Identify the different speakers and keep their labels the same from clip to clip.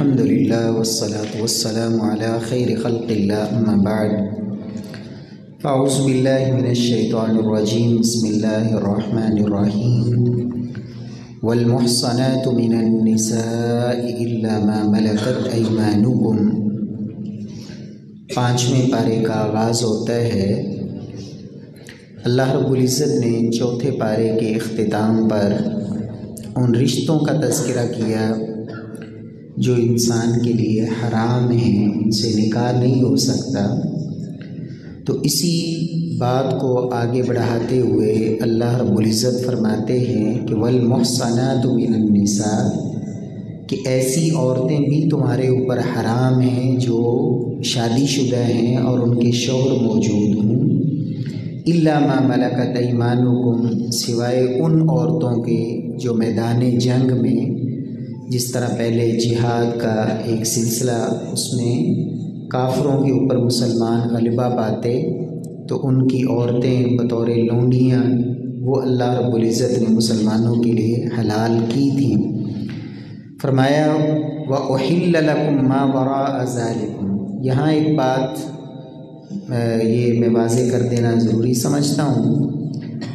Speaker 1: الحمدللہ والصلاة والسلام علی خیر خلق اللہ اما بعد فاعوذ باللہ من الشیطان الرجیم بسم اللہ الرحمن الرحیم والمحصنات من النساء الا ما ملکت ایمانکم۔ 5ویں پارے کا آغاز ہوتا ہے۔ اللہ رب العزت نے چوتھے پارے کے اختتام پر ان رشتوں کا تذکرہ کیا جو انسان کے لیے حرام ہیں، ان سے نکاح نہیں ہو سکتا۔ تو اسی بات کو آگے بڑھاتے ہوئے اللہ رب العزت فرماتے ہیں کہ والمحصنات من النساء، کہ ایسی عورتیں بھی تمہارے اوپر حرام ہیں جو شادی شدہ ہیں اور ان کے شوہر موجود ہوں۔ الا ما ملکت ایمانکم، سوائے ان عورتوں کے جو میدان جنگ میں، جس طرح پہلے جہاد کا ایک سلسلہ، اس میں کافروں کے اوپر مسلمان غلبہ پاتے تو ان کی عورتیں بطور لونڈیاں وہ اللہ رب العزت نے مسلمانوں کے لیے حلال کی تھیں۔ فرمایا وَأُحِلَّ لَكُم مَّا وَرَاءَ ذَلِكُم۔ یہاں ایک بات یہ میں واضح کر دینا ضروری سمجھتا ہوں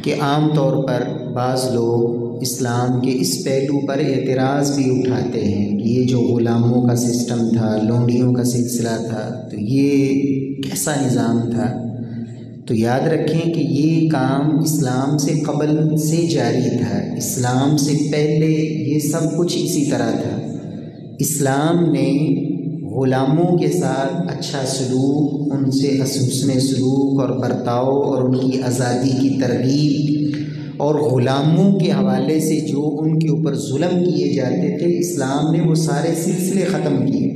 Speaker 1: کہ عام طور پر بعض لوگ اسلام کے اس پہلو پر اعتراض بھی اٹھاتے ہیں کہ یہ جو غلاموں کا سسٹم تھا، لونڈیوں کا سلسلہ تھا، تو یہ کیسا نظام تھا؟ تو یاد رکھیں کہ یہ کام اسلام سے قبل سے جاری تھا، اسلام سے پہلے یہ سب کچھ اسی طرح تھا۔ اسلام نے غلاموں کے ساتھ اچھا سلوک، ان سے حسن سلوک اور برتاؤ اور ان کی آزادی کی ترغیب، اور غلاموں کے حوالے سے جو ان کے اوپر ظلم کیے جاتے تھے، اسلام نے وہ سارے سلسلے ختم کیے۔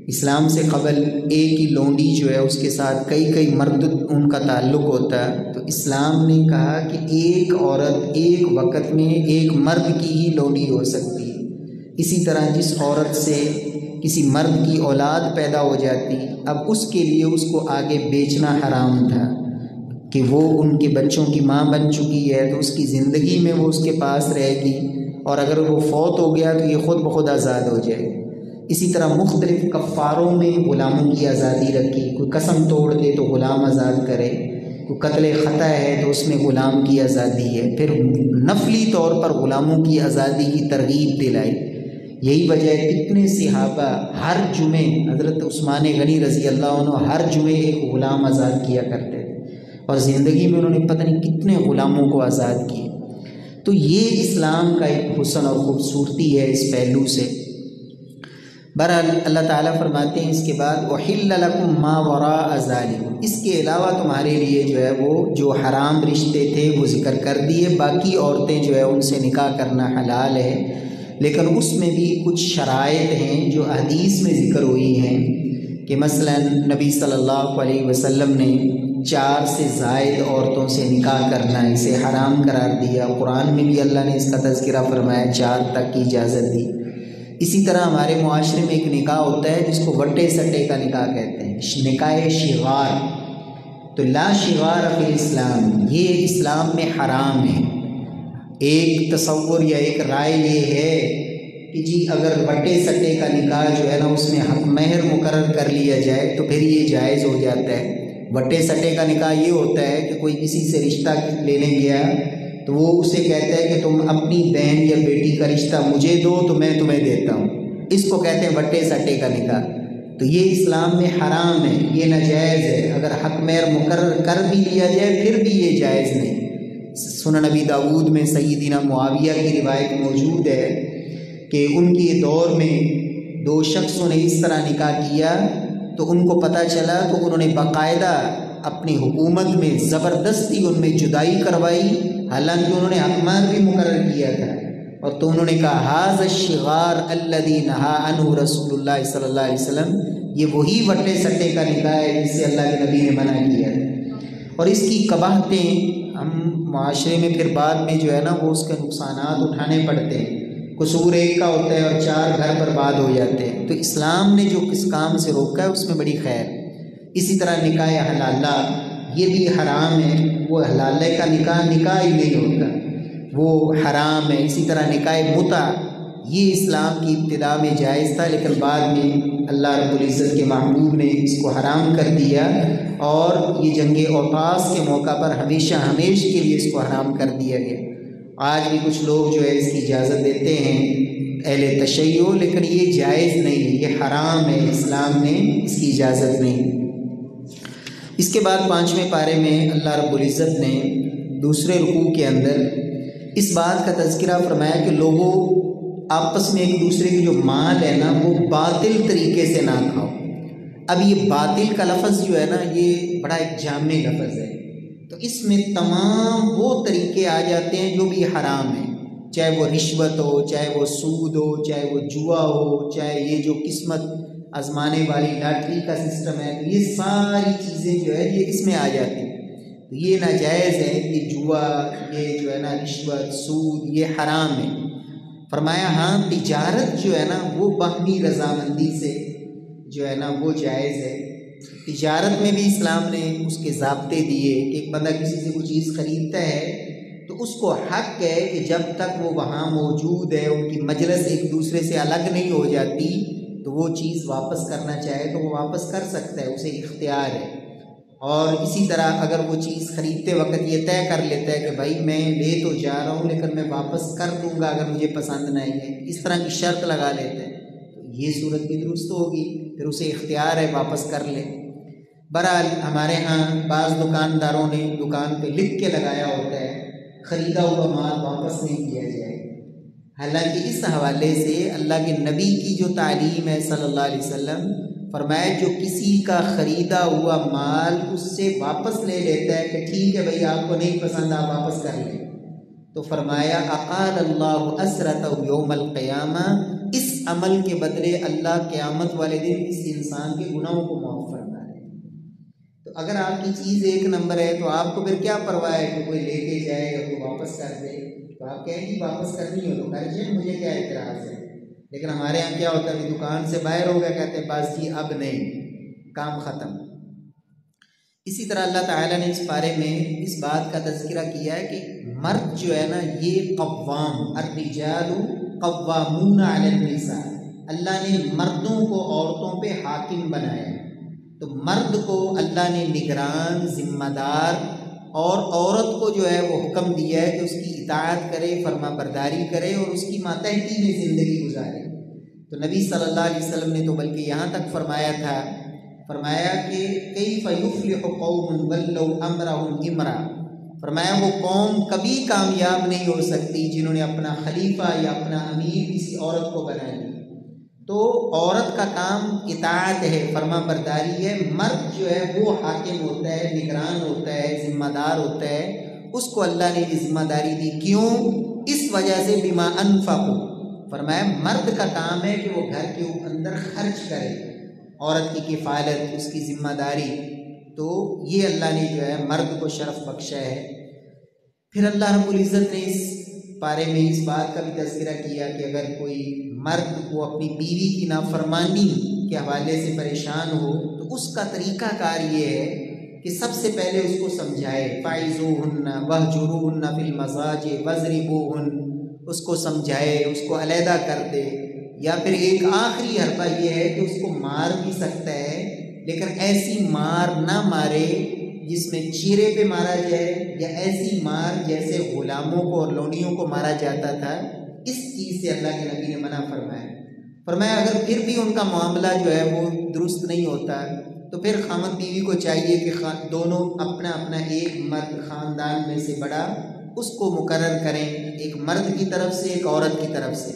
Speaker 1: اسلام سے قبل ایک ہی لونڈی جو ہے اس کے ساتھ کئی مرد ان کا تعلق ہوتا، تو اسلام نے کہا کہ ایک عورت ایک وقت میں ایک مرد کی ہی لونڈی ہو سکتی ہے۔ اسی طرح جس عورت سے کسی مرد کی اولاد پیدا ہو جاتی، اب اس کے لیے اس کو آگے بیچنا حرام تھا کہ وہ ان کے بچوں کی ماں بن چکی ہے تو اس کی زندگی میں وہ اس کے پاس رہے گی، اور اگر وہ فوت ہو گیا تو یہ خود بخود آزاد ہو جائے۔ اسی طرح مختلف کفاروں میں غلاموں کی آزادی رکھی، کوئی قسم توڑ دے تو غلام آزاد کرے، کوئی قتل خطا ہے تو اس میں غلام کی آزادی ہے۔ پھر نفلی طور پر غلاموں کی آزادی کی ترغیب دلائی۔ یہی وجہ ہے کتنے صحابہ ہر جمعے، حضرت عثمان غنی رضی اللہ عنہ ہر جمعے ایک غلام آزاد کیا کرتے تھے، اور زندگی میں انہوں نے پتہ نہیں کتنے غلاموں کو آزاد کیے۔ تو یہ اسلام کا ایک حسن اور خوبصورتی ہے اس پہلو سے۔ بہرحال اللہ تعالیٰ فرماتے ہیں اس کے بعد وَحِلَّ لَكُم مَّا وَرَاءَ ذَلِكُم، اس کے علاوہ تمہارے لیے جو ہے وہ جو حرام رشتے تھے وہ ذکر کر دیے، باقی عورتیں جو ہے ان سے نکاح کرنا حلال ہے، لیکن اس میں بھی کچھ شرائط ہیں جو حدیث میں ذکر ہوئی ہیں کہ مثلا نبی صلی اللہ علیہ وسلم نے 4 سے زائد عورتوں سے نکاح کرنا اسے حرام قرار دیا۔ قرآن میں بھی اللہ نے اس کا تذکرہ فرمایا، 4 تک کی اجازت دی۔ اسی طرح ہمارے معاشرے میں ایک نکاح ہوتا ہے جس کو وٹے سٹے کا نکاح کہتے ہیں، نکاح شغار۔ تو لا شغار فی الاسلام، یہ اسلام میں حرام ہے۔ ایک تصور یا ایک رائے یہ ہے کہ جی اگر وٹے سٹے کا نکاح جو ہے نا اس میں حق مہر مقرر کر لیا جائے تو پھر یہ جائز ہو جاتا ہے۔ وٹے سٹے کا نکاح یہ ہوتا ہے کہ کوئی کسی سے رشتہ لینے گیا تو وہ اسے کہتا ہے کہ تم اپنی بہن یا بیٹی کا رشتہ مجھے دو تو میں تمہیں دیتا ہوں، اس کو کہتے ہیں وٹے سٹے کا نکاح۔ تو یہ اسلام میں حرام ہے، یہ ناجائز ہے۔ اگر حق مہر مقرر کر بھی لیا جائے پھر بھی یہ جائز نہیں۔ سنن نبی داؤد میں سیدنا معاویہ کی روایت موجود ہے کہ ان کے دور میں 2 شخصوں نے اس طرح نکاح کیا تو ان کو پتہ چلا تو انہوں نے باقاعدہ اپنی حکومت میں زبردستی ان میں جدائی کروائی، حالانکہ انہوں نے حق مہر بھی مقرر کیا تھا، اور تو انہوں نے کہا ھذا الشغار الذی نہی عنہ رسول اللہ صلی اللہ علیہ وسلم، یہ وہی وٹے سٹے کا نکاح ہے جس سے اللہ کے نبی نے منع کیا تھا۔ اور اس کی قباحتیں ہم معاشرے میں پھر بعد میں جو ہے نا وہ اس کے نقصانات اٹھانے پڑتے ہیں۔ قصور ایک کا ہوتا ہے اور 4 گھر برباد ہو جاتے ہیں۔ تو اسلام نے جو کس کام سے روکا ہے اس میں بڑی خیر۔ اسی طرح نکاح حلالہ یہ بھی حرام ہے، وہ حلالہ کا نکاح ہی نہیں ہوتا، وہ حرام ہے۔ اسی طرح نکاح متع یہ اسلام کی ابتدا میں جائز تھا، لیکن بعد میں اللہ رب العزت کے محبوب نے اس کو حرام کر دیا، اور یہ جنگ اوطاس کے موقع پر ہمیشہ ہمیش کے لیے اس کو حرام کر دیا گیا۔ آج بھی کچھ لوگ جو ہے اس کی اجازت دیتے ہیں اہل تشیع، لیکن یہ جائز نہیں ہے، یہ حرام ہے، اسلام میں اس کی اجازت نہیں۔ اس کے بعد 5ویں پارے میں اللہ رب العزت نے دوسرے رکوع کے اندر اس بات کا تذکرہ فرمایا کہ لوگوں آپس میں ایک دوسرے کی جو مال ہے نا وہ باطل طریقے سے نہ کھاؤ۔ اب یہ باطل کا لفظ جو ہے نا یہ بڑا ایک جامع لفظ ہے، تو اس میں تمام وہ طریقے آ جاتے ہیں جو بھی حرام ہیں، چاہے وہ رشوت ہو، چاہے وہ سود ہو، چاہے وہ جوا ہو، چاہے یہ جو قسمت آزمانے والی لاٹری کا سسٹم ہے، تو یہ ساری چیزیں جو ہے یہ اس میں آ جاتی ہیں۔ تو یہ ناجائز ہے، یہ جوا، یہ جو ہے نا رشوت، سود، یہ حرام ہے۔ فرمایا ہاں تجارت جو ہے نا وہ باہمی رضامندی سے جو ہے نا وہ جائز ہے۔ تجارت میں بھی اسلام نے اس کے ضابطے دیے کہ ایک بندہ کسی سے کوئی چیز خریدتا ہے تو اس کو حق ہے کہ جب تک وہ وہاں موجود ہے، ان کی مجلس ایک دوسرے سے الگ نہیں ہو جاتی، تو وہ چیز واپس کرنا چاہے تو وہ واپس کر سکتا ہے، اسے اختیار ہے۔ اور اسی طرح اگر وہ چیز خریدتے وقت یہ طے کر لیتا ہے کہ بھائی میں لے تو جا رہا ہوں لیکن میں واپس کر دوں گا اگر مجھے پسند نہ آئی ہے، اس طرح کی شرط لگا لیتا ہے، تو یہ صورت بھی درست ہوگی، پھر اسے اختیار ہے واپس کر لے۔ بہرحال ہمارے ہاں بعض دکانداروں نے دکان پہ لکھ کے لگایا ہوتا ہے خریدا ہوا مال واپس نہیں کیا جائے، حالانکہ اس حوالے سے اللہ کے نبی کی جو تعلیم ہے صلی اللہ علیہ وسلم، فرمایا جو کسی کا خریدا ہوا مال اس سے واپس لے لیتا ہے کہ ٹھیک ہے بھائی آپ کو نہیں پسند آپ واپس کر لیں، تو فرمایا اقال اللہ اسرتہ یوم القیامہ، اس عمل کے بدلے اللہ قیامت والے دن اس انسان کے گناہوں کو معاف فرما ہے۔ تو اگر آپ کی چیز ایک نمبر ہے تو آپ کو پھر کیا پرواہ ہے کہ کوئی لے کے جائے یا کوئی واپس کر دے، تو آپ کہیں گی واپس کرنی ہو تو کر جائیں، مجھے کیا اعتراض ہے۔ لیکن ہمارے ہاں کیا ہوتا ہے، دکان سے باہر ہو گیا کہتے ہیں بس جی اب نہیں، کام ختم۔ اسی طرح اللہ تعالیٰ نے اس بارے میں اس بات کا تذکرہ کیا ہے کہ مرد جو ہے نا یہ قوام، الرجال قوامون علی النساء، اللہ نے مردوں کو عورتوں پہ حاکم بنایا ہے، تو مرد کو اللہ نے نگران، ذمہ دار، اور عورت کو جو ہے وہ حکم دیا ہے کہ اس کی اطاعت کرے، فرما برداری کرے اور اس کی ماتحتی میں زندگی گزارے۔ تو نبی صلی اللہ علیہ وسلم نے تو بلکہ یہاں تک فرمایا تھا، فرمایا کہ کیف یفلح قوم ولوا امرهم امرا، فرمایا وہ قوم کبھی کامیاب نہیں ہو سکتی جنہوں نے اپنا خلیفہ یا اپنا امیر کسی عورت کو بنا لیا۔ تو عورت کا کام اطاعت ہے، فرما برداری ہے، مرد جو ہے وہ حاکم ہوتا ہے، نگران ہوتا ہے، ذمہ دار ہوتا ہے، اس کو اللہ نے یہ ذمہ داری دی۔ کیوں؟ اس وجہ سے بما انفقوا، فرمایا مرد کا کام ہے کہ وہ گھر کے اندر خرچ کرے، عورت کی کفالت، اس کی ذمہ داری، تو یہ اللہ نے جو ہے مرد کو شرف بخشا ہے۔ پھر اللہ رب العزت نے اس بارے میں اس بات کا بھی تذکرہ کیا کہ اگر کوئی مرد کو اپنی بیوی کی نافرمانی کے حوالے سے پریشان ہو تو اس کا طریقہ کار یہ ہے کہ سب سے پہلے اس کو سمجھائے، فَاعِظُوهُنَّ وَاهْجُرُوهُنَّ فِي الْمَضَاجِعِ وَاضْرِبُوهُنَّ، اس کو سمجھائے، اس کو علیحدہ کر دے، یا پھر ایک آخری حربہ یہ ہے کہ اس کو مار بھی سکتا ہے، لیکن ایسی مار نہ مارے جس میں چیرے پہ مارا جائے، یا ایسی مار جیسے غلاموں کو اور لونیوں کو مارا جاتا تھا، اس چیز سے اللہ کے نبی نے منع فرمایا۔ فرمایا اگر پھر بھی ان کا معاملہ جو ہے وہ درست نہیں ہوتا تو پھر خامد بیوی کو چاہیے کہ دونوں اپنا اپنا ایک مرد خاندان میں سے بڑا اس کو مقرر کریں، ایک مرد کی طرف سے ایک عورت کی طرف سے،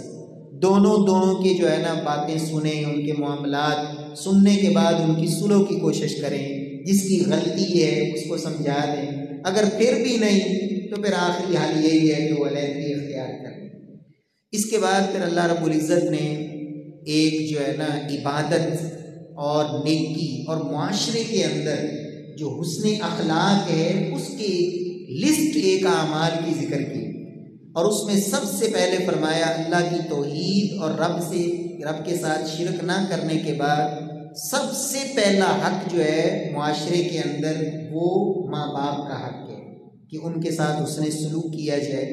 Speaker 1: دونوں کی جو ہے نا باتیں سنیں، ان کے معاملات سننے کے بعد ان کی صلح کی کوشش کریں، جس کی غلطی ہے اس کو سمجھا دیں، اگر پھر بھی نہیں تو پھر آخری حال یہی ہے کہ وہ علیحدگی اختیار کریں۔ اس کے بعد پھر اللہ رب العزت نے ایک جو ہے نا عبادت اور نیکی اور معاشرے کے اندر جو حسن اخلاق ہے اس کی لسٹ ایک اعمال کی ذکر کی، اور اس میں سب سے پہلے فرمایا اللہ کی توحید اور رب کے ساتھ شرک نہ کرنے کے بعد سب سے پہلا حق جو ہے معاشرے کے اندر وہ ماں باپ کا حق ہے کہ ان کے ساتھ حسن سلوک کیا جائے۔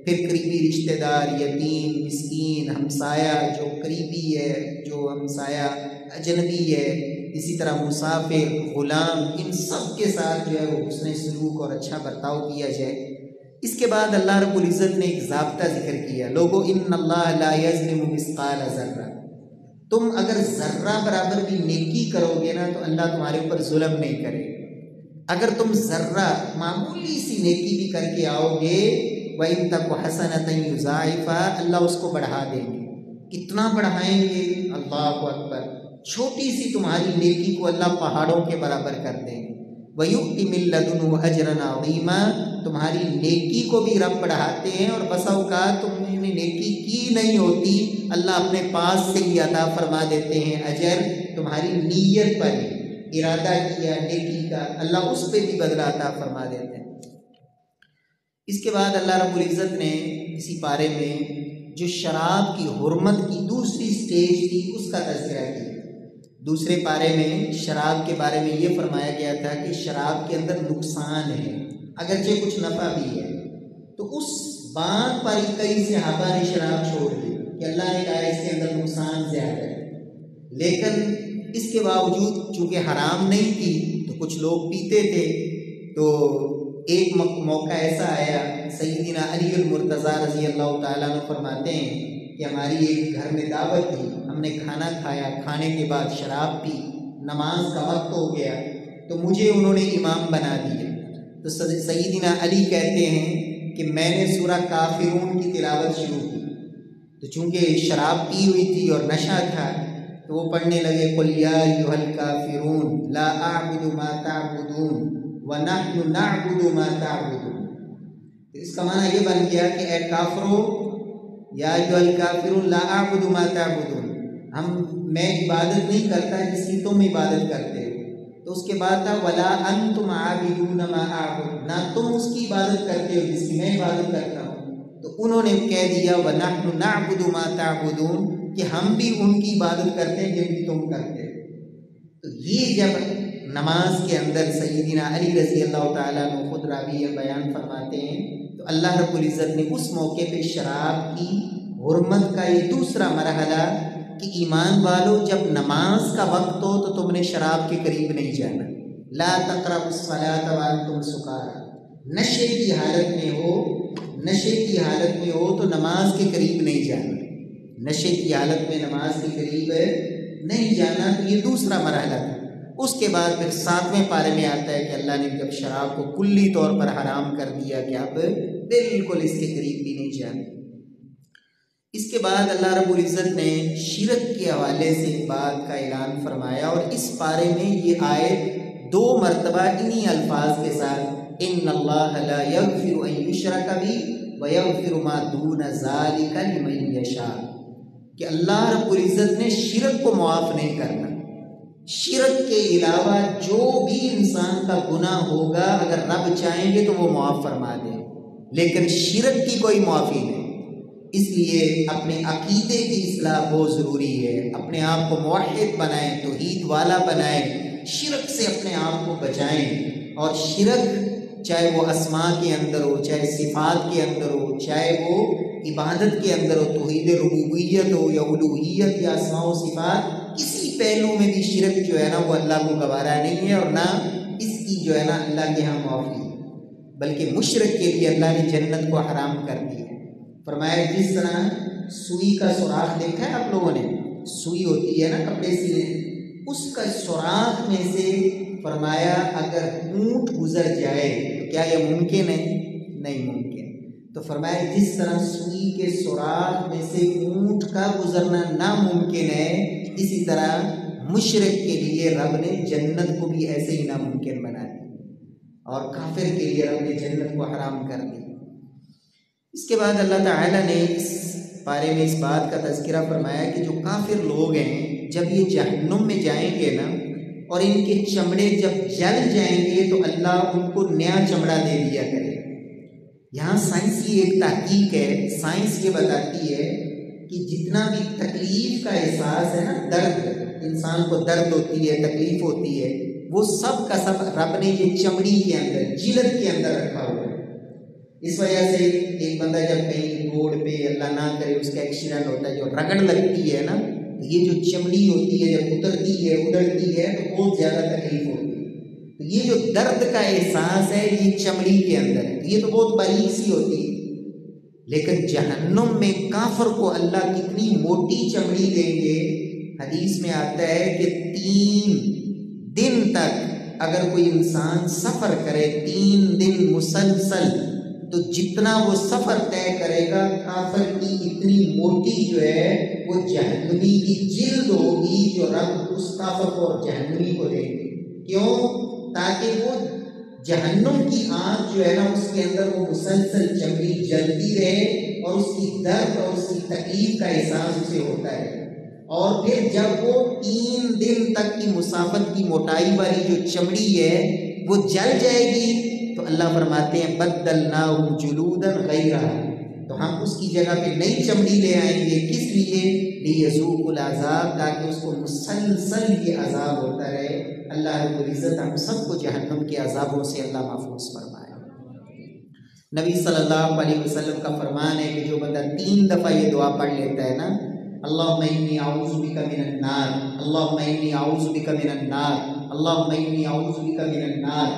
Speaker 1: پھر قریبی رشتہ دار، یتیم، مسکین، ہمسایہ جو قریبی ہے، جو ہمسایہ اجنبی ہے، اسی طرح مسافر، غلام، ان سب کے ساتھ جو ہے وہ حسن سلوک اور اچھا برتاؤ کیا جائے۔ اس کے بعد اللہ رب العزت نے ایک ضابطہ ذکر کیا، لوگو ان اللہ لا یظلم مثقال ذرہ، تم اگر ذرہ برابر بھی نیکی کرو گے نا تو اللہ تمہارے اوپر ظلم نہیں کرے۔ اگر تم ذرہ معمولی سی نیکی بھی کر کے آؤ گے وَإِن تَكُ حَسَنَةً يُضَاعِفْهَا، اللہ اس کو بڑھا دیں گے۔ کتنا بڑھائیں گے؟ اللہ اکبر، چھوٹی سی تمہاری نیکی کو اللہ پہاڑوں کے برابر کر دیں گے۔ وَيُؤْتِ مِن لَّدُنْهُ أَجْرًا عَظِيمًا، تمہاری نیکی کو بھی رب بڑھاتے ہیں، اور بسا اوقات تم نے نیکی کی نہیں ہوتی، اللہ اپنے پاس سے ہی عطا فرما دیتے ہیں اجر، تمہاری نیت پر ہی، ارادہ کیا نیکی کا، اللہ اس پہ بھی بدلہ عطا فرما دیتے ہیں۔ اس کے بعد اللہ رب العزت نے اسی پارے میں جو شراب کی حرمت کی دوسری سٹیج تھی اس کا تذکرہ کیا۔ دوسرے پارے میں شراب کے بارے میں یہ فرمایا گیا تھا کہ شراب کے اندر نقصان ہے، اگرچہ کچھ نفع بھی ہے۔ تو اس بات پر کئی صحابہ نے شراب چھوڑ دی کہ اللہ نے کہا اس کے اندر نقصان زیادہ ہے، لیکن اس کے باوجود چونکہ حرام نہیں تھی تو کچھ لوگ پیتے تھے۔ تو ایک موقع ایسا آیا، سیدنا علی المرتضیٰ رضی اللہ تعالیٰ عنہ فرماتے ہیں کہ ہماری ایک گھر میں دعوت تھی، ہم نے کھانا کھایا، کھانے کے بعد شراب پی، نماز کا وقت ہو گیا تو مجھے انہوں نے امام بنا دیا۔ تو سیدنا علی کہتے ہیں کہ میں نے سورہ کافرون کی تلاوت شروع کی، تو چونکہ شراب پی ہوئی تھی اور نشہ تھا تو وہ پڑھنے لگے قُلْ يَا أَيُّهَا الْكَافِرُونَ لَا أَعْبُدُ مَا تَعْبُدُونَ وَنَحْنُ نَعْبُدُ مَا تَعْبُدُونَ۔ تو اس کا معنی یہ بن گیا کہ اے کافرو، یا ایھا الکافرون لا اعبد ما تعبدون، میں عبادت نہیں کرتا جس کی تم عبادت کرتے ہو۔ تو اس کے بعد تھا ولا انتم عابدون ما اعبد، نہ تم اس کی عبادت کرتے ہو جس کی میں عبادت کرتا ہوں۔ تو انہوں نے کہہ دیا وَنَحْنُ نَعْبُدُ مَا تَعْبُدُونَ، کہ ہم بھی ان کی عبادت کرتے ہیں جن کی تم کرتے ہو۔ تو یہ جب نماز کے اندر سیدنا علی رضی اللہ تعالیٰ عنہ خود راوی بیان فرماتے ہیں تو اللہ رب العزت نے اس موقع پہ شراب کی حرمت کا یہ دوسرا مرحلہ کہ ایمان والو جب نماز کا وقت ہو تو تم نے شراب کے قریب نہیں جانا، لا تقربوا الصلاۃ وانتم سکارى، نشے کی حالت میں ہو تو نماز کے قریب نہیں جانا، نشے کی حالت میں نماز کے قریب نہیں جانا۔ تو یہ دوسرا مرحلہ ہے۔ اس کے بعد پھر 7ویں پارے میں آتا ہے کہ اللہ نے جب شراب کو کلی طور پر حرام کر دیا کہ اب بالکل اس کے قریب بھی نہیں جانا۔ اس کے بعد اللہ رب العزت نے شرک کے حوالے سے ایک بات کا اعلان فرمایا، اور اس پارے میں یہ آیت 2 مرتبہ انہی الفاظ کے ساتھ ان اللہ لا یغفر ان یشرک بہ ویغفر ما دون ذلک لمن یشاء، کہ اللہ رب العزت نے شرک کو معاف نہیں کرنا۔ شرک کے علاوہ جو بھی انسان کا گناہ ہوگا اگر رب چاہیں گے تو وہ معاف فرما دیں، لیکن شرک کی کوئی معافی نہیں۔ اس لیے اپنے عقیدے کی اصلاح بہت ضروری ہے، اپنے آپ کو موحد بنائیں، توحید والا بنائیں، شرک سے اپنے آپ کو بچائیں۔ اور شرک چاہے وہ اسماء کے اندر ہو، چاہے صفات کے اندر ہو، چاہے وہ عبادت کے اندر ہو، توحید ربوبیت ہو یا الوہیت یا اسماء و صفات، کسی پہلو میں بھی شرک جو ہے نا وہ اللہ کو گوارا نہیں ہے، اور نہ اس کی جو ہے نا اللہ کے ہاں معافی ہے، بلکہ مشرک کے لیے اللہ نے جنت کو حرام کر دی ہے۔ فرمایا جس طرح سوئی کا سوراخ دیکھا ہے آپ لوگوں نے، سوئی ہوتی ہے نا کپڑے سینے، اس کا سوراخ میں سے فرمایا اگر اونٹ گزر جائے تو کیا یہ ممکن ہے؟ نہیں ممکن۔ تو فرمایا جس طرح سوئی کے سوراخ میں سے اونٹ کا گزرنا ناممکن ہے، اسی طرح مشرک کے لیے رب نے جنت کو بھی ایسے ہی ناممکن بنا دیا، اور کافر کے لیے رب نے جنت کو حرام کر دی۔ اس کے بعد اللہ تعالیٰ نے اس بارے میں اس بات کا تذکرہ فرمایا کہ جو کافر لوگ ہیں جب یہ جہنم میں جائیں گے نا اور ان کے چمڑے جب جل جائیں گے تو اللہ ان کو نیا چمڑا دے دیا کرے۔ یہاں سائنسی ایک تحقیق ہے، سائنس یہ بتاتی ہے کہ جتنا بھی تکلیف کا احساس ہے نا، درد، انسان کو درد ہوتی ہے، تکلیف ہوتی ہے، وہ سب کا سب رب نے یہ چمڑی کے اندر، جلد کے اندر رکھا ہوا ہے۔ اس وجہ سے ایک بندہ جب کہیں روڈ پہ اللہ نہ کرے اس کا ایکسیڈنٹ ہوتا ہے، جو رگڑ لگتی ہے نا، یہ جو چمڑی ہوتی ہے جب اترتی ہے اڑتی ہے تو بہت زیادہ تکلیف ہوتی ہے۔ تو یہ جو درد کا احساس ہے یہ چمڑی کے اندر ہے، یہ تو بہت باریک سی ہوتی ہے، لیکن جہنم میں کافر کو اللہ کتنی موٹی چمڑی دیں گے۔ حدیث میں آتا ہے کہ 3 دن تک اگر کوئی انسان سفر کرے 3 دن مسلسل، تو جتنا وہ سفر طے کرے گا کافر کی اتنی موٹی جو ہے وہ جہنمی کی جلد ہوگی جو رب اس کافر کو اور جہنمی کو دیں گے۔ کیوں؟ تاکہ وہ جہنم کی آگ جو ہے نا اس کے اندر وہ مسلسل چمڑی جلتی رہے اور اس کی درد اور اس کی تکلیف کا احساس اسے ہوتا ہے۔ اور پھر جب وہ 3 دن تک کی مسافت کی موٹائی والی جو چمڑی ہے وہ جل جائے گی تو اللہ فرماتے ہیں بدلناہم جلودا غیرہا، تو ہم اس کی جگہ پہ نئی چمڑی لے آئیں گے۔ کس لیے؟ لیذوقوا العذاب، تاکہ اس کو مسلسل یہ عذاب ہوتا رہے۔ اللہ رب العزت ہم سب کو جہنم کے عذابوں سے اللہ محفوظ فرمائے۔ نبی صلی اللہ علیہ وسلم کا فرمان ہے کہ جو بندہ 3 دفعہ یہ دعا پڑھ لیتا ہے نا، اللہم انی اعوذ بک من النار، اللہم انی اعوذ بک من النار، اللہم انی اعوذ بک من النار،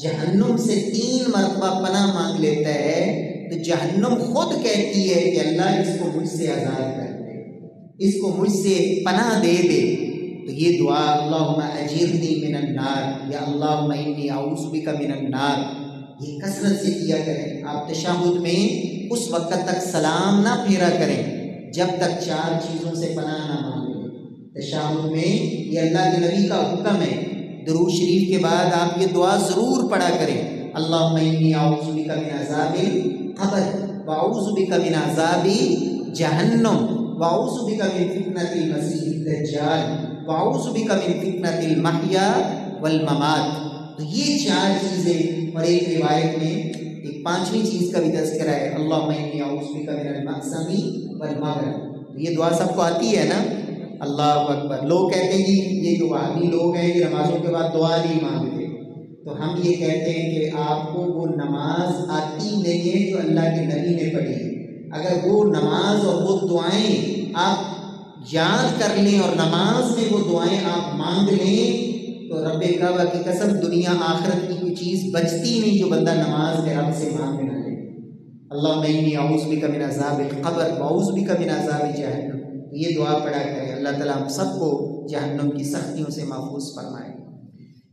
Speaker 1: جہنم سے 3 مرتبہ پناہ مانگ لیتا ہے تو جہنم خود کہتی ہے کہ اللہ اس کو مجھ سے آزاد کر دے، اس کو مجھ سے پناہ دے دے۔ تو یہ دعا اللہم اجرنی من النار یا اللہم انی اعوذ بک من النار، یہ کثرت سے کیا کریں۔ آپ تشہد میں اس وقت تک سلام نہ پھیرا کریں جب تک 4 چیزوں سے پناہ نہ مانگیں۔ تشہد میں یہ اللہ کے نبی کا حکم ہے، درود شریف کے بعد آپ یہ دعا ضرور پڑھا کریں، اللہم انی اعوذ بک من عذاب القبر واعوذ بک من عذاب جہنم واعوذ بک من فتنۃ المسیح الدجال واعوذ بک من فتنۃ المحیا والممات۔ تو یہ 4 چیزیں، اور ایک روایت میں ایک 5ویں چیز کا بھی تذکرہ ہے، اللہم انی اعوذ بک من المأثم والمغرم۔ یہ دعا سب کو آتی ہے نا؟ اللہ اکبر۔ لوگ کہتے ہیں جی یہ جو وہابی لوگ ہیں یہ نمازوں کے بعد دعا نہیں مانگتے، تو ہم یہ کہتے ہیں کہ آپ کو وہ نماز آتی نہیں ہے جو اللہ کے نبی نے پڑھی۔ اگر وہ نماز اور وہ دعائیں آپ یاد کر لیں اور نماز میں وہ دعائیں آپ مانگ لیں تو رب کعبہ کی قسم دنیا آخرت کی کوئی چیز بچتی نہیں جو بندہ نماز میں رب سے مانگ نہ لے۔ اللہم انی اعوذ بک من عذاب القبر واعوذ بک من عذاب جہنم، یہ دعا پڑھا کرے۔ اللہ تعالیٰ ہم سب کو جہنم کی سختیوں سے محفوظ فرمائے۔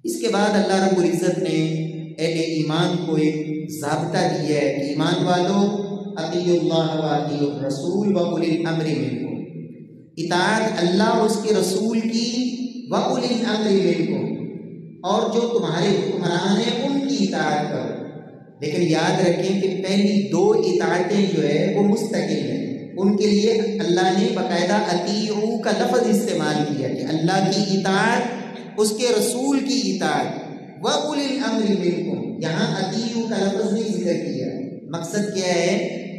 Speaker 1: اس کے بعد اللہ رب العزت نے اہل ایمان کو ایک ضابطہ دیا ہے کہ ایمان والو اطیعوا اللہ و اطیعوا الرسول و اولی الامر منکم، اطاعت اللہ اور اس کے رسول کی، و اولی الامر منکم، اور جو تمہارے حکمران ہیں ان کی اطاعت کرو۔ لیکن یاد رکھیں کہ پہلی 2 اطاعتیں جو ہے وہ مستقل ہیں، ان کے لیے اللہ نے باقاعدہ اطیعوا کا لفظ استعمال کیا کہ اللہ کی اطاعت، اس کے رسول کی اطاعت، وَأُولِي الْأَمْرِ مِنْكُمْ، یہاں اطیعوا کا لفظ نہیں ذکر کیا۔ مقصد کیا ہے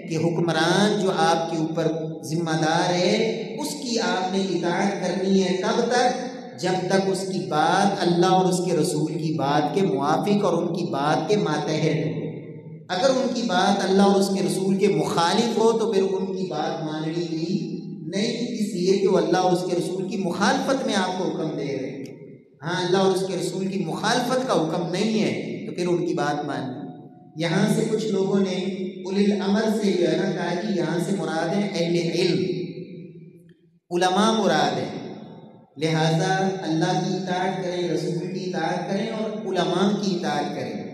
Speaker 1: کہ حکمران جو آپ کے اوپر ذمہ دار ہے اس کی آپ نے اطاعت کرنی ہے۔ کب تک؟ جب تک اس کی بات اللہ اور اس کے رسول کی بات کے موافق اور ان کی بات کے ماتحت ہو۔ اگر ان کی بات اللہ اور اس کے رسول کے مخالف ہو تو پھر ان کی بات ماننی بھی نہیں، اس لیے کہ وہ اللہ اور اس کے رسول کی مخالفت میں آپ کو حکم دے رہے ہیں۔ ہاں، اللہ اور اس کے رسول کی مخالفت کا حکم نہیں ہے تو پھر ان کی بات ماننا۔ یہاں سے کچھ لوگوں نے اولی الامر سے جو ہے نا کہا کہ یہاں سے مراد ہے اہل علم، علماء مراد ہے، لہٰذا اللہ کی اطاعت کریں، رسول کی اطاعت کریں اور علماء کی اطاعت کریں۔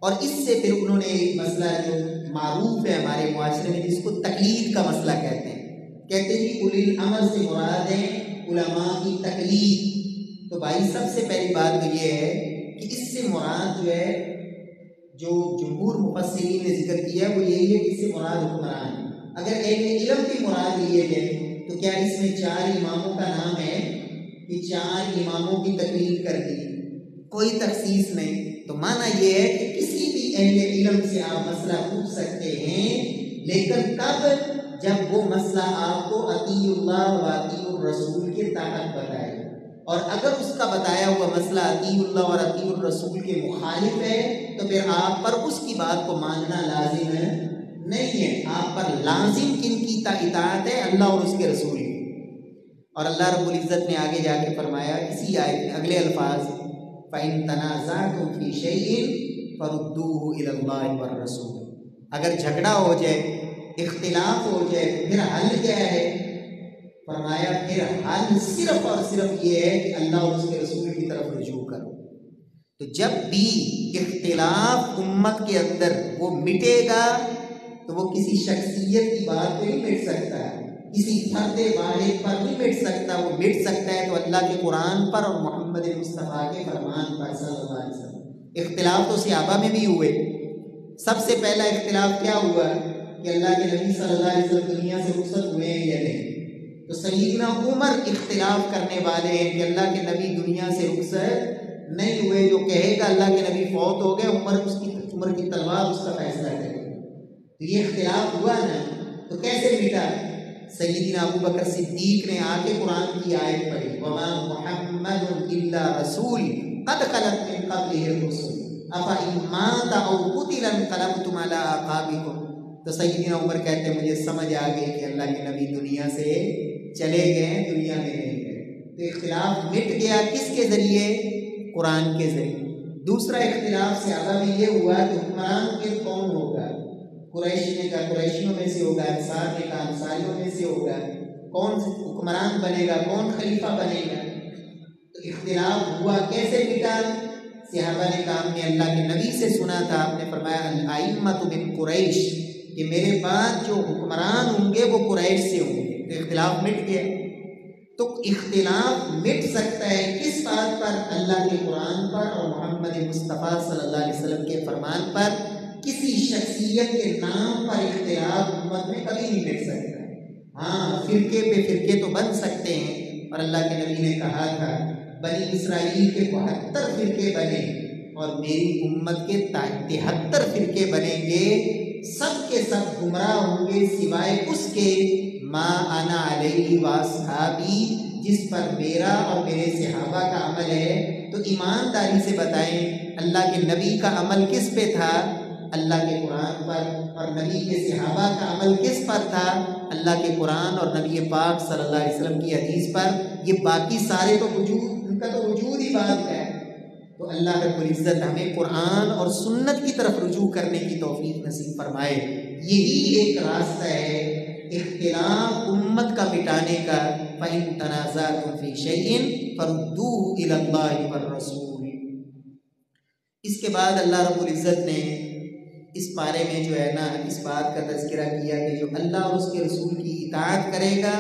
Speaker 1: اور اس سے پھر انہوں نے ایک مسئلہ جو معروف ہے ہمارے معاشرے میں جس کو تقلید کا مسئلہ کہتے ہیں کہ اولی الامر سے مراد ہے علماء کی تقلید۔ تو بھائی سب سے پہلی بات تو یہ ہے کہ اس سے مراد جو ہے جو جمہور مفسرین نے ذکر کیا ہے وہ یہی ہے کہ اس سے مراد حکمران ہے۔ اگر اہل علم کی مراد لیے گئے تو کیا اس میں 4 اماموں کا نام ہے کہ 4 اماموں کی تقلید کر دی؟ کوئی تخصیص نہیں۔ تو معنی یہ ہے کہ کسی بھی اہل علم سے آپ مسئلہ پوچھ سکتے ہیں، لیکن کب؟ جب وہ مسئلہ آپ کو اطیعوا اللہ و اطیعوا الرسول کے تحت بتائے اور اگر اس کا بتایا ہوا مسئلہ اطیع اللہ اور اطیع الرسول کے مخالف ہے تو پھر آپ پر اس کی بات کو ماننا لازم ہے نہیں ہے. آپ پر لازم کن کی اطاعت ہے؟ اللہ اور اس کے رسول کی. اور اللہ رب العزت نے آگے جا کے فرمایا اسی آیت میں اگلے الفاظ فَإِن تَنَازَعْتُمْ فِي شَيْءٍ فَرُدُّوهُ إِلَى اللَّهِ وَالرَّسُولِ. اگر جھگڑا ہو جائے، اختلاف ہو جائے، پھر حل کیا ہے؟ فرمایا پھر حل صرف اور صرف یہ ہے کہ اللہ اور اس کے رسول کی طرف رجوع کرو. تو جب بھی اختلاف امت کے اندر وہ مٹے گا تو وہ کسی شخصیت کی بات پہ نہیں مٹ سکتا، کسی فرد واحد پر نہیں مٹ سکتا. وہ مٹ سکتا ہے تو اللہ کے قرآن پر اور محمد مصطفیٰ کے فرمان پر صلی اللہ علیہ وسلم. اختلاف تو صحابہ میں بھی ہوئے. سب سے پہلا اختلاف کیا ہوا کہ اللہ کے نبی صلی اللہ علیہ وسلم دنیا سے رخصت ہوئے ہیں یا نہیں. تو سیدنا عمر اختلاف کرنے والے ہیں کہ اللہ کے نبی دنیا سے رخصت نہیں ہوئے. جو کہے گا اللہ کے نبی فوت ہو گئے، عمر کی تلوار اس کا فیصلہ کرے. تو یہ اختلاف ہوا نا، تو کیسے مٹا؟ سیدنا ابو بکر صدیق نے آ کے قرآن کی آیت پڑھی وَمَا مُحَمَّدٌ إِلَّا رَسُولٌ قَدْ خَلَتْ مِن قَبْلِهِ الرُّسُلُ أَفَإِن مَاتَ أَوْ قُتِلَ انقلبتم عَلَىٰ أَعْقَابِكُمْ. تو سیدنا عمر کہتے ہیں مجھے سمجھ آ گئی کہ اللہ کے نبی دنیا سے چلے گئے، دنیا میں نہیں گئے. تو اختلاف مٹ گیا کس کے ذریعے؟ قرآن کے ذریعے. دوسرا اختلاف صحابہ میں یہ ہوا کہ حکمران پھر کون ہوگا؟ قریش نے کہا قریشیوں میں سے ہوگا، انصار نے کہا انصاریوں میں سے ہوگا. کون حکمران بنے گا، کون خلیفہ بنے گا؟ تو اختلاف ہوا، کیسے مٹا؟ صحابہ نے کہا ہم نے اللہ کے نبی سے سنا تھا، آپ نے فرمایا الائمۃ من قریش، کہ میرے بعد جو حکمران ہوں گے وہ قریش سے ہوں گے. تو اختلاف مٹ گیا. تو اختلاف مٹ سکتا ہے کس بات پر؟ اللہ کے قرآن پر اور محمد مصطفیٰ صلی اللہ علیہ وسلم کے فرمان پر. کسی شخصیت کے نام پر اختلاف امت میں کبھی نہیں مٹ سکتا. ہاں فرقے پہ فرقے تو بن سکتے ہیں، اور اللہ کے نبی نے کہا تھا بنی اسرائیل کے 72 فرقے بنے اور میری امت کے 73 فرقے بنیں گے. سب کے سب گمراہ ہوں گے سوائے اس کے ما انا علیہ واصحابی، جس پر میرا اور میرے صحابہ کا عمل ہے. تو ایمانداری سے بتائیں اللہ کے نبی کا عمل کس پہ تھا؟ اللہ کے قرآن پر. اور نبی کے صحابہ کا عمل کس پر تھا؟ اللہ کے قرآن اور نبی پاک صلی اللہ علیہ وسلم کی حدیث پر. یہ باقی سارے تو وجود، ان کا تو وجود ہی بات ہے. تو اللہ رب العزت ہمیں قرآن اور سنت کی طرف رجوع کرنے کی توفیق نصیب فرمائے. یہی ایک راستہ ہے اختلاف امت کا مٹانے کا. فَإِن تَنَازَعْتُمْ فِي شَيْءٍ فَرُدُّوهُ إِلَى اللَّهِ وَالرَّسُولِ. اس کے بعد اللہ رب العزت نے اس پارے میں جو ہے نا اس بات کا تذکرہ کیا کہ جو اللہ اور اس کے رسول کی اطاعت کرے گا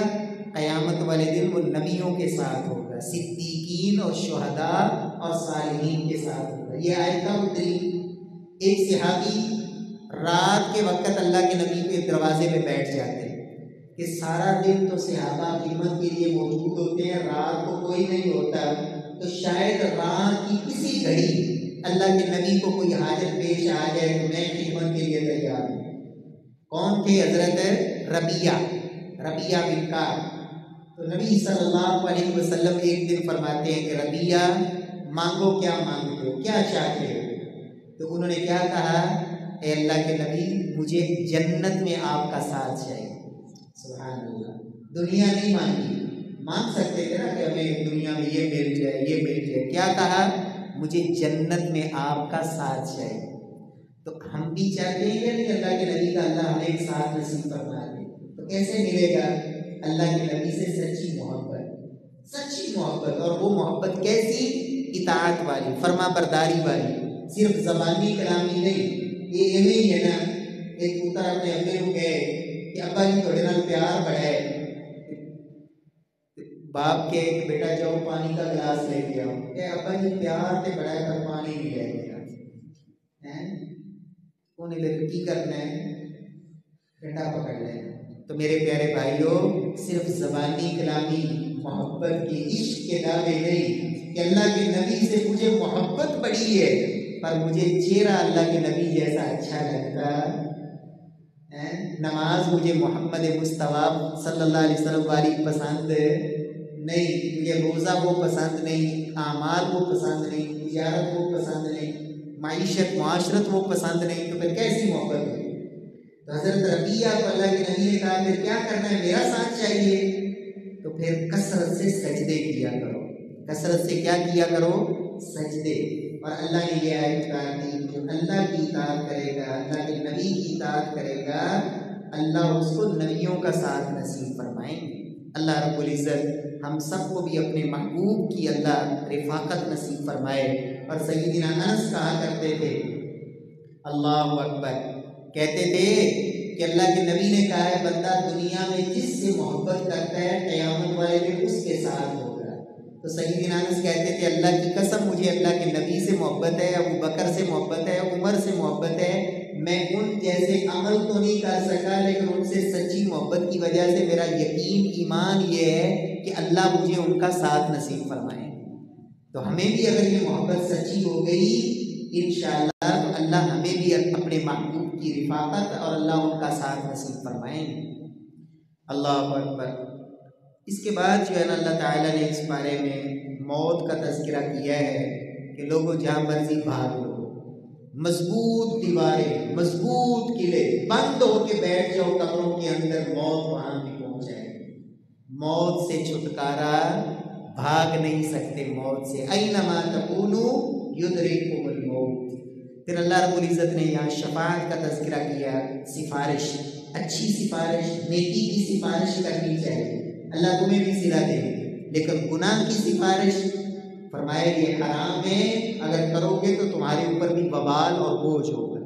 Speaker 1: قیامت والے دن وہ نبیوں کے ساتھ ہوگا، صدیقین اور شہداء اور صالحین کے ساتھ ہوگا. یہ آیت کب اتری؟ ایک صحابی رات کے وقت اللہ کے نبی کے دروازے پہ بیٹھ جاتے ہیں کہ سارا دن تو صحابہ خدمت کے لیے موجود ہوتے ہیں، رات کو کوئی نہیں ہوتا. تو شاید رات کی کسی گھڑی اللہ کے نبی کو کوئی حاجت پیش آ جائے تو میں خدمت کے لیے تیار ہوں. کون تھے؟ حضرت ربیعہ بن کعب. تو نبی صلی اللہ علیہ وسلم ایک دن فرماتے ہیں کہ ربیعہ مانگو، کیا مانگتے ہو، کیا چاہتے ہو؟ تو انہوں نے کیا کہا؟ اے اللہ کے نبی مجھے جنت میں آپ کا ساتھ چاہیے. سبحان اللہ. دنیا نہیں مانگی، مانگ سکتے تھے نا کہ ہمیں دنیا میں یہ مل جائے یہ مل جائے. کیا کہا؟ مجھے جنت میں آپ کا ساتھ چاہیے. تو ہم بھی چاہتے ہیں کہ نہیں اللہ کے نبی کا اللہ ہمیں ایک ساتھ نصیب فرما دے. تو کیسے ملے گا؟ اللہ کے نبی سے سچی محبت. اور وہ محبت کیسی؟ اطاعت والی، فرما برداری والی، صرف زبانی کلامی نہیں. یہ نہیں ہے نا ایک پوتر اپنے ابے کو کہے کہ ابا جی تھوڑے نال پیار بڑھائے، باپ کہے کہ بیٹا جاؤ پانی کا گلاس لے کے آؤ، کہ ابا جی پیار سے بڑھائے کر پانی نہیں لے کے آؤ. کون کی کرنا ہے؟ ڈنڈا پکڑ لے. تو میرے پیارے بھائیوں صرف زبانی کلامی محبت کی عشق کے دعوے نہیں کہ اللہ کے نبی سے مجھے محبت بڑی ہے پر مجھے چہرہ اللہ کے نبی جیسا اچھا لگتا، نماز مجھے محمد مصطفیٰ صلی اللہ علیہ وسلم والی پسند نہیں مجھے روزہ وہ پسند نہیں، اعمال وہ پسند نہیں، تجارت وہ پسند نہیں، معیشت معاشرت وہ پسند نہیں، تو پھر کیسی محبت ہوئی؟ تو حضرت ربیہ کو اللہ کے نبی نے کہا پھر کیا کرنا ہے، میرا ساتھ چاہیے، تو پھر کثرت سے سجدے کیا کرو، کثرت سے کیا کیا کرو؟ سجدے۔ اور اللہ نے یہ آیت اتار دی، جو اللہ کی اطاعت کرے گا، اللہ کے نبی کی اطاعت کرے گا، اللہ اس کو نبیوں کا ساتھ نصیب فرمائیں گے۔ اللہ رب العزت ہم سب کو بھی اپنے محبوب کی اللہ رفاقت نصیب فرمائے۔ اور سیدنا انس کہا کرتے تھے، اللہ اکبر، کہتے تھے کہ اللہ کے نبی نے کہا ہے بندہ دنیا میں جس سے محبت کرتا ہے قیامت والے دن اس کے ساتھ ہوگا۔ تو سیدنا انس کہتے تھے اللہ کی قسم مجھے اللہ کے نبی سے محبت ہے، ابو بکر سے محبت ہے، عمر سے محبت ہے، میں ان جیسے عمل تو نہیں کر سکا لیکن ان سے سچی محبت کی وجہ سے میرا یقین ایمان یہ ہے کہ اللہ مجھے ان کا ساتھ نصیب فرمائے۔ تو ہمیں بھی اگر یہ محبت سچی ہو گئی انشاءاللہ تو اللہ ہمیں بھی اپنے محبوب کی رفاقت اور اللہ ان کا ساتھ نصیب فرمائیں گے۔ اللہ اکبر۔ اس کے بعد جو ہے نا اللہ تعالیٰ نے اس بارے میں موت کا تذکرہ کیا ہے کہ لوگوں جہاں مرضی بھاگ لو، مضبوط دیواریں، مضبوط قلعے، بند ہو کے بیٹھ جاؤ قبروں کے اندر، موت وہاں بھی پہنچ جائے گی۔ موت سے چھٹکارا بھاگ نہیں سکتے موت سے، اینما تکونوا یدرککم الموت۔ پھر اللہ رب العزت نے یہاں شفاعت کا تذکرہ کیا، سفارش، اچھی سفارش، نیکی کی سفارش کرنی چاہیے، اللہ تمہیں بھی صلہ دے، لیکن گناہ کی سفارش فرمایا یہ حرام ہے، اگر کرو گے تو تمہارے اوپر بھی وبال اور بوجھ ہوگا۔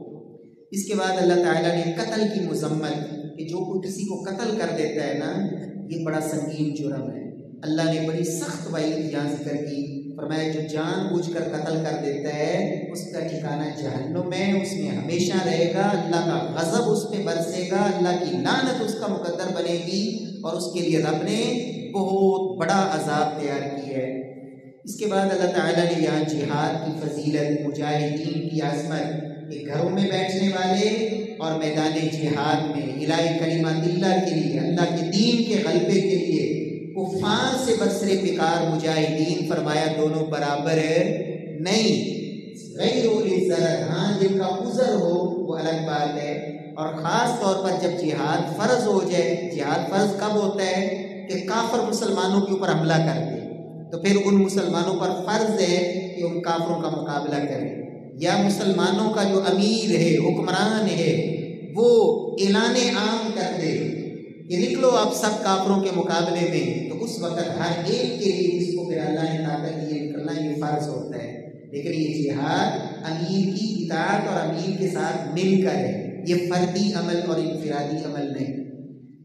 Speaker 1: اس کے بعد اللہ تعالیٰ نے قتل کی مذمت، کہ جو کوئی کسی کو قتل کر دیتا ہے نا یہ بڑا سنگین جرم ہے، اللہ نے بڑی سخت وعید یہاں ذکر کی، فرمایا جو جان بوجھ کر قتل کر دیتا ہے اس کا ٹھکانہ جہنم ہے، اس میں ہمیشہ رہے گا، اللہ کا غضب اس پہ برسے گا، اللہ کی لعنت اس کا مقدر بنے گی، اور اس کے لیے رب نے بہت بڑا عذاب تیار کیا ہے۔ اس کے بعد اللہ تعالیٰ نے یہاں جہاد کی فضیلت، مجاہدین کی عظمت، کہ گھروں میں بیٹھنے والے اور میدان جہاد میں الہی کلمات اللہ کے لیے، اللہ کے دین کے غلبے کے لیے کفار سے برسر پیکار مجاہدین، فرمایا دونوں برابر نہیں، غیر اولی ضرر، ہاں جن کا عذر ہو وہ الگ بات ہے، اور خاص طور پر جب جہاد فرض ہو جائے، جہاد فرض کب ہوتا ہے کہ کافر مسلمانوں کے اوپر حملہ کر دے، تو پھر ان مسلمانوں پر فرض ہے کہ ان کافروں کا مقابلہ کریں، یا مسلمانوں کا جو امیر ہے، حکمران ہے، وہ اعلان عام کر دے کہ نکلو آپ سب کافروں کے مقابلے میں، تو اس وقت ہر ایک کے لیے جس کو پھر اللہ نے طاقت دی نکلنا یہ فرض ہوتا ہے، لیکن یہ جہاد امیر کی اطاعت اور امیر کے ساتھ مل کر ہے، یہ فردی عمل اور انفرادی عمل نہیں۔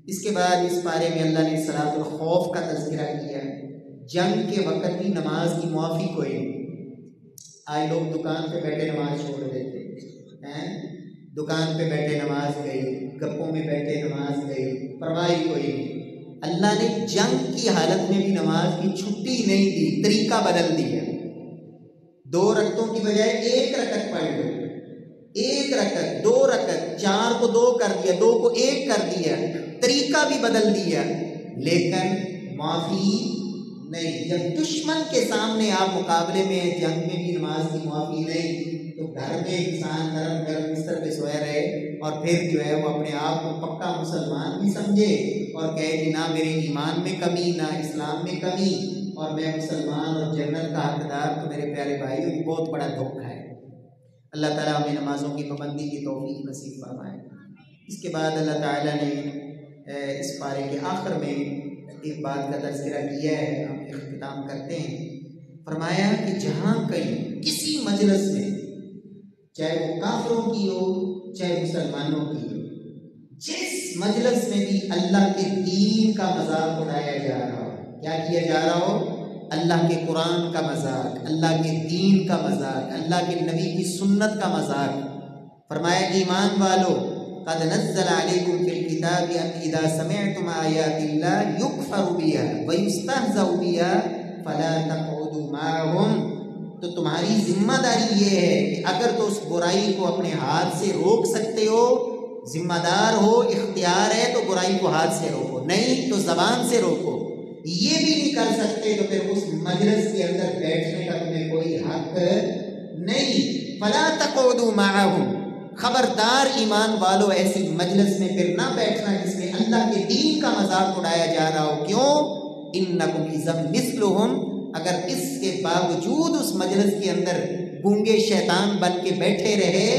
Speaker 1: اس کے بعد اس بارے میں اللہ نے صلاۃ الخوف کا تذکرہ کیا، جنگ کے وقت بھی نماز کی معافی کوئی نہیں۔ آج لوگ دکان پہ بیٹھے نماز چھوڑ دیتے ہیں، دکان پہ بیٹھے نماز گئی، گپوں میں بیٹھے نماز گئی، پرواہ کوئی نہیں۔ اللہ نے جنگ کی حالت میں بھی نماز کی چھٹی نہیں دی، طریقہ بدل دیا، 2 رکعتوں کی بجائے 1 رکعت پڑھ لو، 1 رکعت، 2 رکعت، 4 کو 2 کر دیا، 2 کو 1 کر دیا، طریقہ بھی بدل دیا، لیکن معافی نہیں۔ جب دشمن کے سامنے آپ مقابلے میں جنگ میں بھی نماز کی معافی نہیں، تو گھر میں انسان نرم گرم بستر پہ سویا رہے اور پھر جو ہے وہ اپنے آپ کو پکا مسلمان بھی سمجھے اور کہے کہ نہ میرے ایمان میں کمی، نہ اسلام میں کمی، اور میں مسلمان اور جنت کا حقدار، تو میرے پیارے بھائیو یہ بہت بڑا دھوکہ ہے۔ اللہ تعالیٰ ہمیں نمازوں کی پابندی کی توفیق نصیب فرمائے۔ اس کے بعد اللہ تعالیٰ نے اس پارے کے آخر میں ایک بات کا تذکرہ کیا ہے، ہم اختتام کرتے ہیں، فرمایا کہ جہاں کہیں کسی مجلس میں، چاہے وہ کافروں کی ہو چاہے مسلمانوں کی ہو، جس مجلس میں بھی اللہ کے دین کا مذاق اڑایا جا رہا ہو، کیا کیا جا رہا ہو؟ اللہ کے قرآن کا مذاق، اللہ کے دین کا مذاق، اللہ کے نبی کی سنت کا مذاق، فرمایا ایمان والو قد نزل علیکم فی الکتاب ان اذا سمعتم آیات اللہ یکفر بها ویستہزأ بها فلا تقعدوا معهم، تو تمہاری ذمہ داری یہ ہے کہ اگر تو اس برائی کو اپنے ہاتھ سے روک سکتے ہو، ذمہ دار ہو، اختیار ہے، تو برائی کو ہاتھ سے روکو، نہیں تو زبان سے روکو، یہ بھی نہیں کر سکتے تو پھر اس مجلس کے اندر بیٹھنے کا تمہیں کوئی حق نہیں۔ فلا تقعدوا معهم، خبردار ایمان والو ایسی مجلس میں پھر نہ بیٹھنا جس میں اللہ کے دین کا مذاق اڑایا جا رہا ہو۔ کیوں؟ انکم اذا مثلهم، اگر اس کے باوجود اس مجلس کے اندر گونگے شیطان بن کے بیٹھے رہے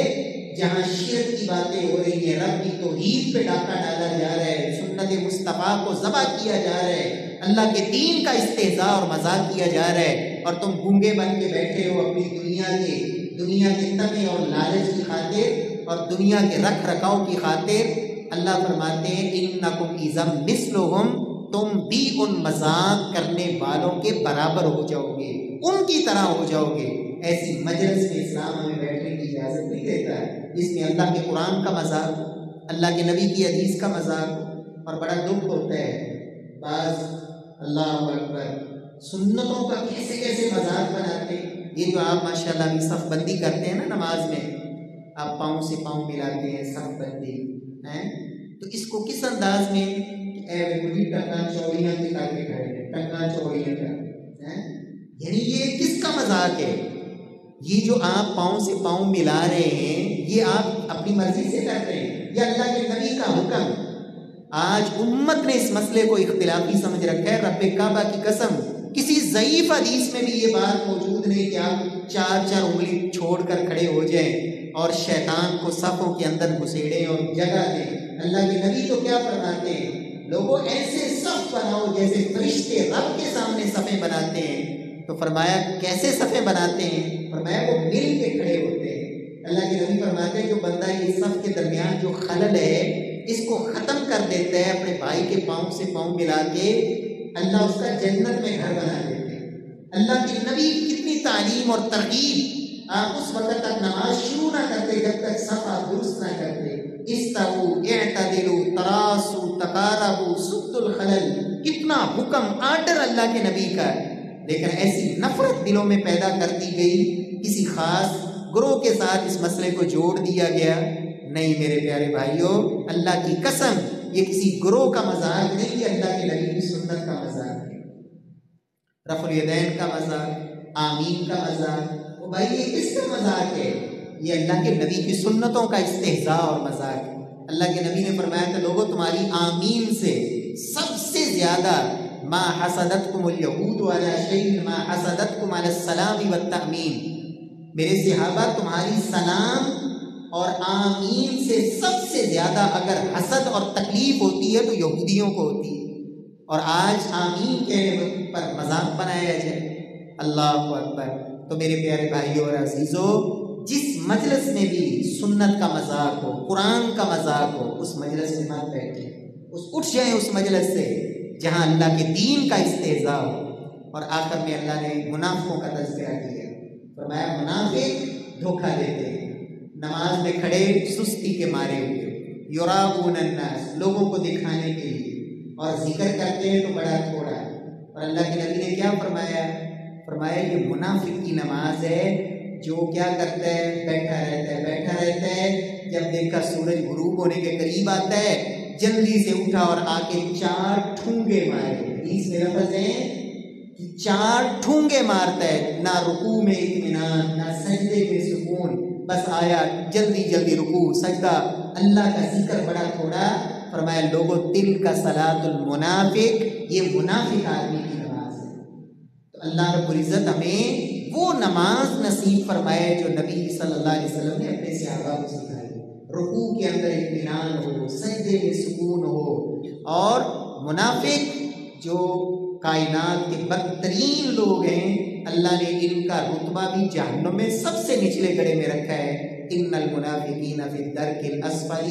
Speaker 1: جہاں شرک کی باتیں ہو رہی ہیں، رب کی توحید پہ ڈاکہ ڈالا جا رہا ہے، سنت مصطفیٰ کو ذبح کیا جا رہا ہے، اللہ کے دین کا استہزاء اور مذاق کیا جا رہا ہے، اور تم گونگے بن کے بیٹھے ہو اپنی دنیا کے تمے اور لالچ کی خاطر اور دنیا کے رکھ رکھاؤ کی خاطر۔ اللہ فرماتے ہیں انکم اذا مثلهم، تم بھی ان مذاق کرنے والوں کے برابر ہو جاؤ گے، ان کی طرح ہو جاؤ گے۔ ایسی مجلس میں اسلام ہمیں بیٹھنے کی اجازت نہیں دیتا ہے جس میں اللہ کے قرآن کا مذاق، اللہ کے نبی کی حدیث کا مذاق۔ اور بڑا دکھ ہوتا ہے بعض اللہ اکبر سنتوں کا کیسے کیسے مذاق بناتے ہیں۔ یہ جو آپ ماشاءاللہ بھی صف بندی کرتے ہیں نا نماز میں، آپ پاؤں سے پاؤں ملاتے ہیں، صف بندی ہیں، تو اس کو کس انداز میں اے مجھے ٹنگاں چوڑیاں دکھا کے کھڑے، ٹنگاں چوڑیاں کا، یعنی یہ کس کا مذاق ہے؟ یہ جو آپ پاؤں سے پاؤں ملا رہے ہیں یہ آپ اپنی مرضی سے کر رہے ہیں یا اللہ کے نبی کا حکم؟ آج امت نے اس مسئلے کو اختلافی سمجھ رکھا ہے۔ رب کعبہ کی قسم کسی ضعیف حدیث میں بھی یہ بات موجود نہیں کہ آپ چار چار انگلی چھوڑ کر کھڑے ہو جائیں اور شیطان کو صفوں کے اندر گھسیڑیں اور جگہ دیں۔ اللہ کے نبی تو کیا فرماتے ہیں؟ لوگوں ایسے صف بناؤ جیسے فرشتے رب کے سامنے صفیں بناتے ہیں۔ تو فرمایا کیسے صفیں بناتے ہیں؟ فرمایا وہ مل کے کھڑے ہوتے ہیں۔ اللہ کے نبی فرماتے ہیں جو بندہ یہ صف کے درمیان جو خلل ہے اس کو ختم کر دیتا ہے اپنے بھائی کے پاؤں سے پاؤں ملا کے، اللہ اس کا جنت میں گھر بنا دیتے ہیں۔ اللہ کے نبی کی کتنی تعلیم اور ترغیب، آپ اس وقت تک نماز شروع نہ کرتے جب تک صف آپ درست نہ کرتے۔ استووا اعتدلوا تراصوا تقاربوا سدوا الخلل، کتنا حکم آرڈر اللہ کے نبی کا ہے، لیکن ایسی نفرت دلوں میں پیدا کر دی گئی، کسی خاص گروہ کے ساتھ اس مسئلے کو جوڑ دیا گیا۔ نہیں میرے پیارے بھائیوں، اللہ کی قسم یہ کسی گروہ کا مذاق نہیں، یہ اللہ کے نبی کی سنت کا مذاق ہے۔ رفع الیدین کا مذاق، آمین کا مذاق، وہ بھائی یہ کس کا مذاق ہے؟ یہ اللہ کے نبی کی سنتوں کا استہزاء اور مذاق ہے۔ اللہ کے نبی نے فرمایا کہ لوگوں تمہاری آمین سے سب سے زیادہ ما حسدتکم الیہود علی شیء ما حسدتکم علی السلام والتأمین، میرے صحابہ تمہاری سلام اور آمین سے سب سے زیادہ اگر حسد اور تکلیف ہوتی ہے تو یہودیوں کو ہوتی ہے، اور آج آمین کہنے پر مذاق بنایا جائے۔ اللہ اکبر۔ تو میرے پیارے بھائیوں اور عزیزوں، جس مجلس میں بھی سنت کا مذاق ہو، قرآن کا مذاق ہو، اس مجلس میں مت بیٹھیں، اٹھ جائیں اس مجلس سے جہاں اللہ کے دین کا استہزاء ہو۔ اور آخر میں اللہ نے منافقوں کا تذکرہ کیا، فرمایا منافق دھوکہ دیتے ہیں، نماز میں کھڑے سستی کے مارے ہوئے، یراؤن الناس، لوگوں کو دکھانے کے لیے، اور ذکر کرتے ہیں تو بڑا تھوڑا۔ اور اللہ کے نبی نے کیا فرمایا؟ فرمایا یہ منافق کی نماز ہے جو کیا کرتا ہے؟ بیٹھا رہتا ہے، جب دیکھا سورج غروب ہونے کے قریب آتا ہے جلدی سے اٹھا اور آ کے 4 ٹھونگے مارے۔ حدیث میں لفظ ہے کہ 4 ٹھونگے مارتا ہے، نہ رکوع میں اطمینان، نہ سجدے میں سکون، بس آیا جلدی رکوع سجدہ، اللہ کا ذکر بڑا تھوڑا۔ فرمایا لوگوں دل کا صلاۃ المنافق، یہ منافق آدمی کی نماز ہے۔ تو اللہ رب العزت ہمیں وہ نماز نصیب فرمائے جو نبی صلی اللہ علیہ وسلم نے اپنے صحابہ کو سکھائی، رکوع کے اندر اطمینان ہو، سجدے میں سکون ہو۔ اور منافق جو کائنات کے بدترین لوگ ہیں، اللہ نے ان کا رتبہ بھی جہنم میں سب سے نچلے گڑے میں رکھا ہے، ان المنافقین فی الدرک الاسفل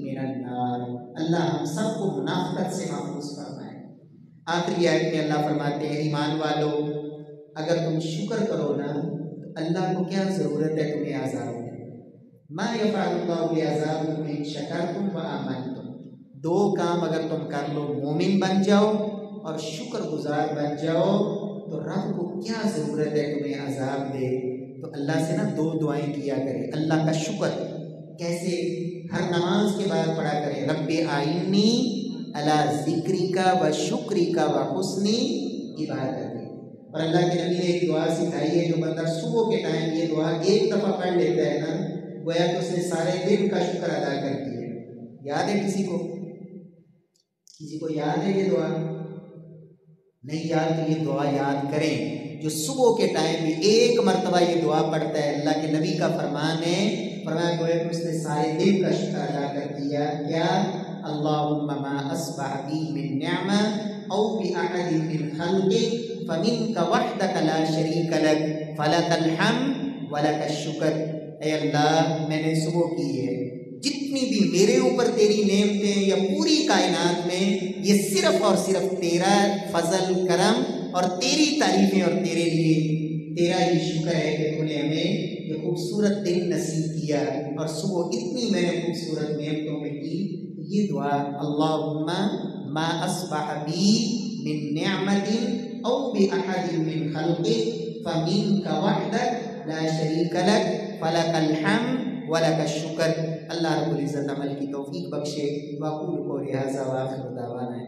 Speaker 1: من النار۔ اللہ ہم سب کو منافقت سے محفوظ فرمائے۔ آخری آیت میں اللہ فرماتے ہیں ایمان والو اگر تم شکر کرو نا تو اللہ کو کیا ضرورت ہے تمہیں عذاب دے۔ ما یفعل اللہ بعذابکم ان شکرتم وآمنتم، 2 کام اگر تم کر لو، مومن بن جاؤ اور شکر گزار بن جاؤ، تو رب کو کیا ضرورت ہے تمہیں عذاب دے۔ تو اللہ سے نا 2 دعائیں کیا کرے، اللہ کا شکر کیسے؟ ہر نماز کے بعد پڑھا کرے رب آئینی، علی ذکرک و شکرک و حسن عبادتک۔ اور اللہ کے نبی نے ایک دعا سکھائی ہے، جو بندہ صبح کے ٹائم یہ دعا ایک دفعہ پڑھ لیتا ہے نا، گویا کہ اس نے سارے دن کا شکر ادا کر دیا۔ یاد ہے کسی کو یاد ہے یہ دعا؟ نہیں یاد تو یہ دعا یاد کریں، جو صبح کے ٹائم میں ایک مرتبہ یہ دعا پڑھتا ہے، اللہ کے نبی کا فرمان ہے، فرمایا گویا کہ اس نے سارے دن کا شکر ادا کر دیا۔ کیا؟ اللہم ما اصبح بی من نعمہ او بأحد من خلقک فمنک وحدک لا شریک لک فلک الحمد ولک الشکر۔ اے اللہ، میں نے صبح کی ہے، جتنی بھی میرے اوپر تیری نعمتیں یا پوری کائنات میں، یہ صرف اور صرف تیرا فضل کرم اور تیری تعریفیں اور تیرے لیے تیرا ہی شکر ہے کہ تو نے ہمیں یہ خوبصورت دن نصیب کیا، اور صبح اتنی میں نے خوبصورت نعمتوں میں کی۔ یہ دعا اللہم ما اصبح بی من نعمت او بأحد من خلقک فمنک وحدک لا شریک لک فلک الحمد وَلَكَ الشُّكْرُ۔ اللہ رب العزت عمل کی توفیق بخشے۔ وَأَقُولُ قَوْلِي هَذَا وَآخِرُ دَعْوَانَا